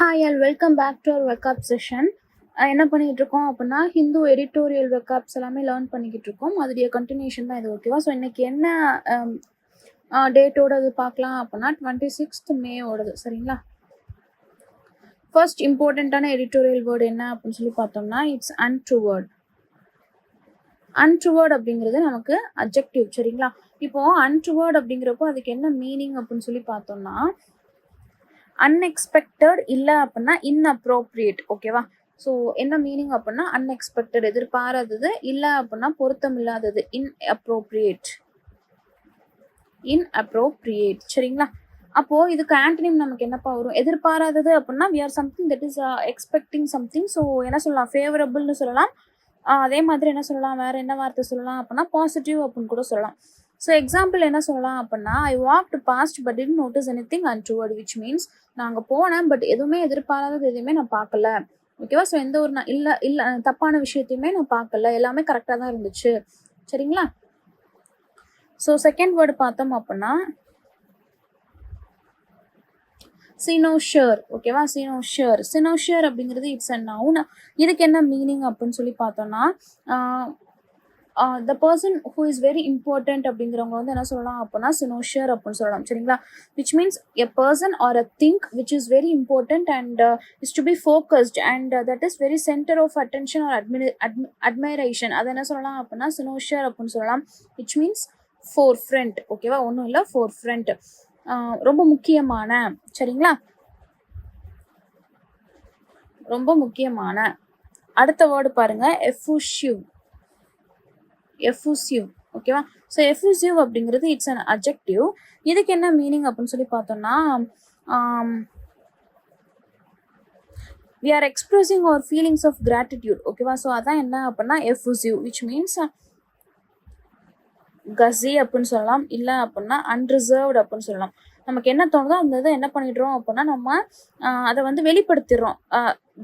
Hi all welcome back to our vocab session. என்ன பண்ணிகிட்டு இருக்கோம் அப்படின்னா ஹிந்து எடிட்டோரியல் வெக்காப்ஸ் எல்லாமே லேர்ன் பண்ணிக்கிட்டு இருக்கோம். அதோடைய கண்டினியூஷன் தான் இது. ஓகேவா? ஸோ இன்றைக்கி என்ன டேட்டோட இது பார்க்கலாம் அப்படின்னா 26th May ஓடுது. சரிங்களா? ஃபர்ஸ்ட் இம்பார்ட்டண்ட்டான எடிட்டோரியல் வேர்டு என்ன அப்படின்னு சொல்லி பார்த்தோம்னா இட்ஸ் அன்ட்ரூவர்ட். அன்ட்ரூவர்ட் அப்படிங்கிறது நமக்கு அட்ஜெக்டிவ். சரிங்களா? இப்போது அன்ட்ரூவர்ட் அப்படிங்கிறப்போ அதுக்கு என்ன மீனிங் அப்படின்னு சொல்லி பார்த்தோம்னா அன்எக்ஸ்பெக்டட் இல்லை அப்படின்னா இன்அப்ரோப்ரியேட். ஓகேவா? ஸோ என்ன மீனிங் அப்படின்னா அன்எக்ஸ்பெக்டட் எதிர்பாராதது, இல்லை அப்படின்னா பொருத்தம் இல்லாதது இன்அப்ரோப்ரியேட். சரிங்களா? அப்போது இதுக்கு ஆன்டனிம் நமக்கு என்னப்பா வரும்? எதிர்பாராதது அப்படின்னா we are something that is expecting something. So என்ன சொல்லலாம்? ஃபேவரபிள்னு சொல்லலாம். அதே மாதிரி என்ன சொல்லலாம்? வேறு என்ன வார்த்தை சொல்லலாம் அப்படின்னா பாசிட்டிவ் அப்படின்னு கூட சொல்லலாம். ஸோ எக்ஸாம்பிள் என்ன சொல்லலாம் அப்படின்னா I walked past but did notice anything untoward, which means நான் அங்கே போனேன் பட் எதுவுமே எதிர்பாராதது எதுவுமே நான் பார்க்கல. ஓகேவா? ஸோ எந்த ஒரு இல்லை தப்பான விஷயத்தையுமே நான் பார்க்கல, எல்லாமே கரெக்டாக தான் இருந்துச்சு. சரிங்களா? ஸோ செகண்ட் வேர்டு பார்த்தோம் அப்படின்னா சினோஷியர். ஓகேவா? சினோஷியர் அப்படிங்கிறது இட்ஸ் அ நவுன். இதுக்கு என்ன மீனிங் அப்படின்னு சொல்லி பார்த்தோம்னா the person who is very important அப்படிங்கிறவங்க வந்து என்ன சொல்லலாம் அப்படின்னா சினோஷியர் அப்படின்னு சொல்லலாம். சரிங்களா? Which means a person or a thing which is very important and is to be focused and that is very centre of attention or admiration. அதை என்ன சொல்லலாம் அப்படின்னா சினோஷியர் அப்படின்னு சொல்லலாம். Which means forefront. ஓகேவா? ஒன்றும் இல்லை, ஃபோர் ஃப்ரண்ட், ரொம்ப முக்கியமான. சரிங்களா? ரொம்ப முக்கியமான. அடுத்த வேர்டு பாருங்க, எஃபுசிவ். ஓகேவா? ஸோ எஃபுசிவ் அப்படிங்கிறது இட்ஸ் அன் அட்ஜெக்டிவ். இதுக்கு என்ன மீனிங் அப்படின்னு சொல்லி பார்த்தோம்னா we are expressing our feelings of gratitude. ஓகேவா? ஸோ அதான் என்ன அப்படின்னா எஃபுசிவ், விச் மீன்ஸ் கஸி அப்படின்னு சொல்லலாம், இல்லை அப்படின்னா அன்ரிசர்வ்டு அப்படின்னு சொல்லலாம். நமக்கு என்ன தோணுதோ அந்த இதை என்ன பண்ணிடுறோம் அப்படின்னா நம்ம அதை வந்து வெளிப்படுத்திடுறோம்.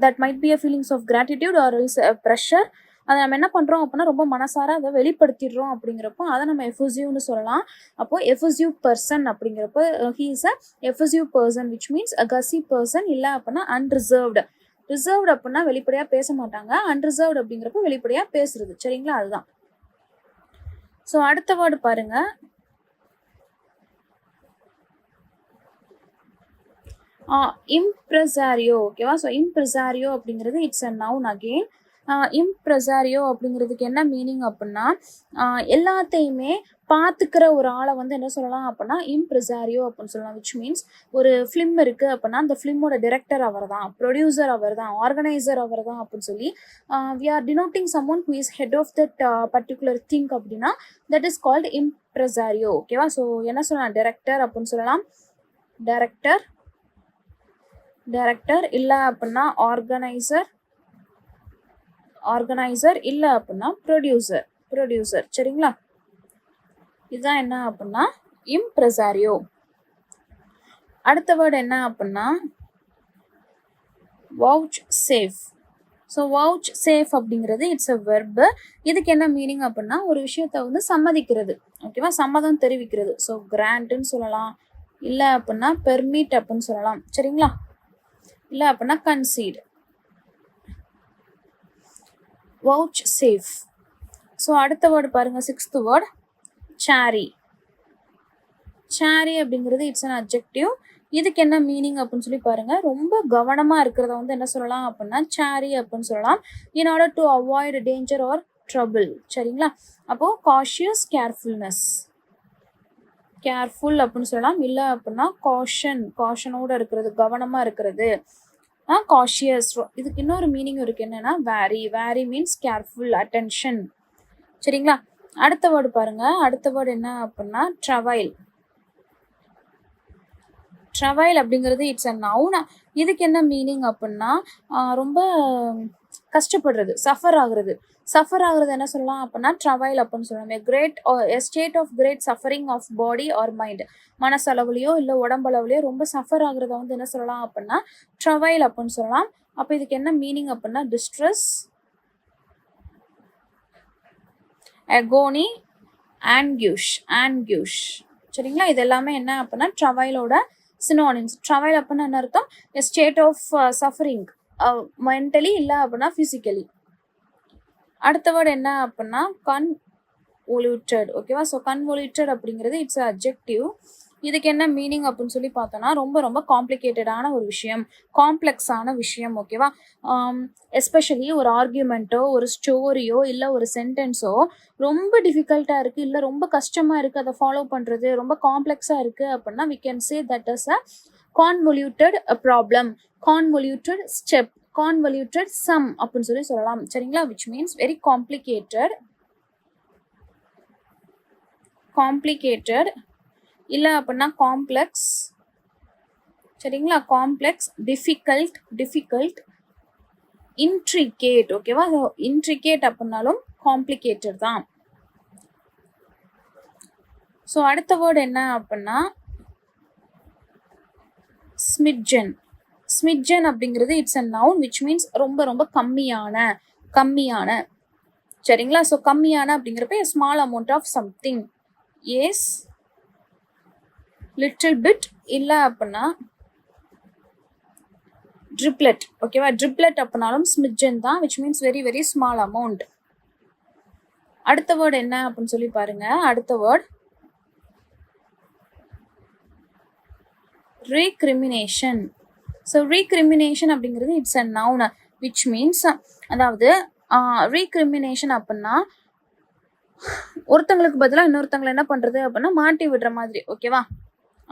That might be a feelings of gratitude or is pressure. அதை நம்ம என்ன பண்ணுறோம் அப்படின்னா ரொம்ப மனசார அதை வெளிப்படுத்திடுறோம். அப்படிங்கிறப்போ அதை நம்ம எஃபுசிவ்னு சொல்லலாம். அப்போது எஃபுசிவ் பர்சன் அப்படிங்கிறப்போ he is a effusive person, which means a gushy person. இல்லை அப்படின்னா அன்ரிசர்வ்டு. ரிசர்வ்டு அப்படின்னா வெளிப்படையாக பேச மாட்டாங்க, அன்ரிசர்வ்டு அப்படிங்கிறப்போ வெளிப்படையாக பேசுறது. சரிங்களா? அதுதான். ஸோ அடுத்த வேர்டு பாருங்க, இம்ப்ரெசாரியோ. ஓகேவா? ஸோ இம்ப்ரெசாரியோ அப்படிங்கிறது இட்ஸ் அ நவுன் அகெயின். இம்ப்ரெசாரியோ அப்படிங்கிறதுக்கு என்ன மீனிங் அப்படின்னா எல்லாத்தையுமே பார்த்துக்கிற ஒரு ஆளை வந்து என்ன சொல்லலாம் அப்படின்னா இம்ப்ரெசாரியோ அப்படின்னு சொல்லலாம். விச் மீன்ஸ் ஒரு ஃபிலிம் இருக்குது அப்படின்னா அந்த ஃபிலிமோட டிரெக்டர் அவர் தான், ப்ரொடியூசர் அவர் தான், ஆர்கனைசர் அவர் தான் அப்படின்னு சொல்லி we are denoting someone who is head of that particular thing அப்படின்னா தட் இஸ் கால்டு இம்ப்ரெசாரியோ. ஓகேவா? ஸோ என்ன சொல்லலாம்? டைரக்டர் அப்படின்னு சொல்லலாம். டைரக்டர் இல்லை அப்படின்னா ஆர்கனைசர் இல்லை அப்படின்னா ப்ரொடியூசர். சரிங்களா? இதுதான் என்ன அப்படின்னா இம்ப்ரெசாரியோ. அடுத்த வேர்டு என்ன அப்படின்னா vouch safe. So vouch safe அப்படிங்கிறது இட்ஸ் அ வெர்பு. இதுக்கு என்ன மீனிங் அப்படின்னா ஒரு விஷயத்தை வந்து சம்மதிக்கிறது. ஓகேவா? சம்மதம் தெரிவிக்கிறது. ஸோ கிராண்ட்னு சொல்லலாம், இல்லை அப்படின்னா பெர்மிட் அப்படின்னு சொல்லலாம். சரிங்களா? இல்லை அப்படின்னா கன்சீட். Vouch safe. ஸோ அடுத்த வேர்டு பாருங்க, 6th வேர்டு சாரி. அப்படிங்கிறது இட்ஸ் அன் அட்ஜெக்டிவ். இதுக்கு என்ன மீனிங் அப்படின்னு சொல்லி பாருங்க, ரொம்ப கவனமாக இருக்கிறத வந்து என்ன சொல்லலாம் அப்படின்னா சாரி அப்படின்னு சொல்லலாம். In order to avoid danger or trouble. சரிங்களா? அப்போது காஷியஸ், கேர்ஃபுல் அப்படின்னு சொல்லலாம். இல்லை அப்படின்னா காஷனோட இருக்கிறது, கவனமாக இருக்கிறது, காஷியஸ். இதுக்கு இன்னொரு மீனிங் இருக்குது, என்னென்னா வேரி மீன்ஸ் கேர்ஃபுல், அட்டென்ஷன். சரிங்களா? அடுத்த வேர்டு பாருங்க. அடுத்த வேர்டு என்ன அப்படின்னா ட்ரவைல் அப்படிங்கிறது இட்ஸ் அ நவுன். இதுக்கு என்ன மீனிங் அப்படின்னா ரொம்ப கஷ்டப்படுறது, சஃபர் ஆகுறது என்ன சொல்லலாம் அப்படின்னா ட்ரவைல் அப்படின்னு சொல்லலாம். A state of great suffering of body or mind. மனசளவுலையோ இல்லை உடம்பளவுலையோ ரொம்ப சஃபர் ஆகுறத வந்து என்ன சொல்லலாம் அப்படின்னா ட்ரவைல் அப்படின்னு சொல்லலாம். அப்போ இதுக்கு என்ன மீனிங் அப்படின்னா டிஸ்ட்ரெஸ், agony, anguish. சரிங்களா? இது எல்லாமே என்ன அப்படின்னா ட்ரவைலோட சினோனிம்ஸ். ட்ரவல் அப்படின்னா என்ன அர்த்தம்? a state of suffering, mentally இல்லை அப்படின்னா ஃபிசிக்கலி. அடுத்த வேர்டு என்ன அப்படின்னா கன்வொல்யூட்டட். ஓகேவா? ஸோ கன்வொல்யூட்டட் அப்படிங்கிறது இட்ஸ் அட்ஜெக்டிவ். இதுக்கு என்ன மீனிங் அப்படின்னு சொல்லி பார்த்தோன்னா ரொம்ப ரொம்ப காம்ப்ளிகேட்டடான ஒரு விஷயம், காம்ப்ளெக்ஸான விஷயம். ஓகேவா? எஸ்பெஷலி ஒரு ஆர்கியூமெண்ட்டோ ஒரு ஸ்டோரியோ இல்லை ஒரு சென்டென்ஸோ ரொம்ப டிஃபிகல்ட்டாக இருக்குது, இல்லை ரொம்ப கஷ்டமாக இருக்குது, அதை ஃபாலோ பண்ணுறது ரொம்ப காம்ப்ளெக்ஸாக இருக்குது அப்படின்னா we can say that is a convoluted problem, convoluted step, convoluted sum அப்படின்னு சொல்லலாம். சரிங்களா? which means very complicated இல்லை அப்படின்னா காம்ப்ளெக்ஸ். சரிங்களா? Complex, difficult, intricate. ஓகேவா? இன்ட்ரிகேட் அப்படின்னாலும் காம்ப்ளிகேட்டட் தான். ஸோ அடுத்த வேர்டு என்ன அப்படின்னா ஸ்மிட்ஜன். ஸ்மிட்ஜன் அப்படிங்கிறது it's a noun which means ரொம்ப ரொம்ப கம்மியான. சரிங்களா? ஸோ கம்மியான அப்படிங்கிறப்ப small amount of something, yes little bit இல்லை அப்படின்னா ட்ரிப்லெட். ஓகேவா? ட்ரிப்லெட் அப்படின்னாலும் ஸ்மிட்ஜன் தான், which means very very small amount. அடுத்த வேர்டு என்ன அப்படின்னு சொல்லி பாருங்க. அடுத்த வேர்ட் ரீக்ரிமினேஷன். ஸோ ரீக்ரிமினேஷன் அப்படிங்கிறது it's a noun which means, அதாவது ரீக்ரிமினேஷன் அப்படின்னா ஒருத்தங்களுக்கு பதிலாக இன்னொருத்தங்களை என்ன பண்ணுறது அப்படின்னா மாட்டி விடுற மாதிரி. ஓகேவா?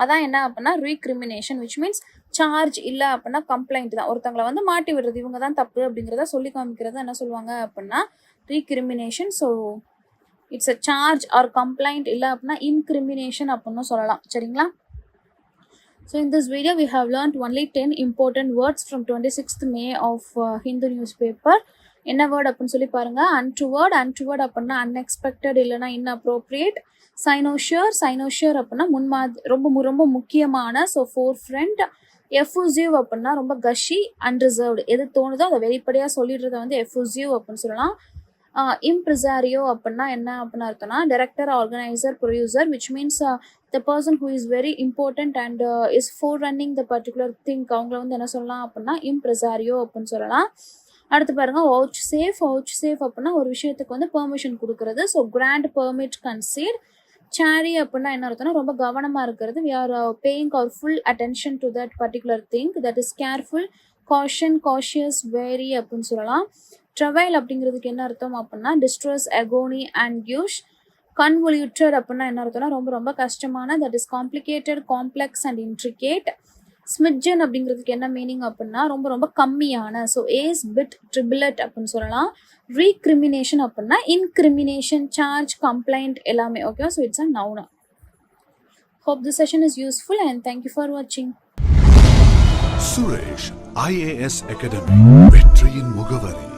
அதான் என்ன அப்படின்னா ரீக்ரிமினேஷன் விச் மீன்ஸ் சார்ஜ் இல்லை அப்படின்னா கம்ப்ளைண்ட் தான். ஒருத்தங்களை வந்து மாட்டி விடுறது, இவங்க தான் தப்பு அப்படிங்கிறத சொல்லி காமிக்கிறது என்ன சொல்லுவாங்க அப்படின்னா recrimination. So it's a charge or complaint, இல்லை அப்படின்னா இன்கிரிமினேஷன் அப்படின்னு சொல்லலாம். சரிங்களா? So in this video we have learned only 10 important words from 26th May of Hindu newspaper. என்ன வேர்ட் அப்படின்னு சொல்லி பாருங்க. untoward அப்படின்னா அன்எக்ஸ்பெக்டட் இல்லைன்னா inappropriate. சைனோஷியர் அப்படின்னா ரொம்ப ரொம்ப முக்கியமான, ஸோ ஃபோர்ஃப்ரண்ட். எஃபூசிவ் அப்படின்னா ரொம்ப கஷி, அன்ரிசர்வ்டு, எது தோணுதோ அதை வெளிப்படையாக சொல்லிடுறத வந்து எஃபூசிவ் அப்படின்னு சொல்லலாம். இம்ப்ரிசாரியோ அப்படின்னா என்ன அப்படின்னு அர்த்தம்னா director, organiser, producer, which means the person who is very important and is four running the particular think, அவங்கள வந்து என்ன சொல்லலாம் அப்படின்னா இம்ப்ரிசாரியோ அப்படின்னு சொல்லலாம். அடுத்து பாருங்க வவுச் சேஃப் அப்படின்னா ஒரு விஷயத்துக்கு வந்து பெர்மிஷன் கொடுக்கறது, so grant, permit, concede. Chary அப்படின்னா என்ன அர்த்தம்னா ரொம்ப கவனமாக இருக்கிறது, we are paying our full attention to that particular thing, that is careful, caution, cautious, wary அப்படின்னு சொல்லலாம். ட்ரவல் அப்படிங்கிறதுக்கு என்ன அர்த்தம் அப்படின்னா டிஸ்ட்ரெஸ், அகோனி, அன்யூஷ். கன்வொல்யூட்டட் அப்படின்னா என்ன அர்த்தம்னா ரொம்ப ரொம்ப கஷ்டமான, that is complicated, complex and intricate. Smidgen அப்படிங்கிறதுக்கு என்ன மீனிங் அப்படின்னா ரொம்ப ரொம்ப கம்மியான, ஸோ ஏஸ் பிட், ட்ரிபிளட் அப்படின்னு சொல்லலாம். ரீக்ரிமினேஷன் அப்படின்னா இன்கிரிமினேஷன், சார்ஜ், கம்ப்ளைண்ட் எல்லாமே. Okay, so it's a noun. Hope this session is useful and thank you for watching. Suresh IAS Academy, வெற்றியின் முகவரி.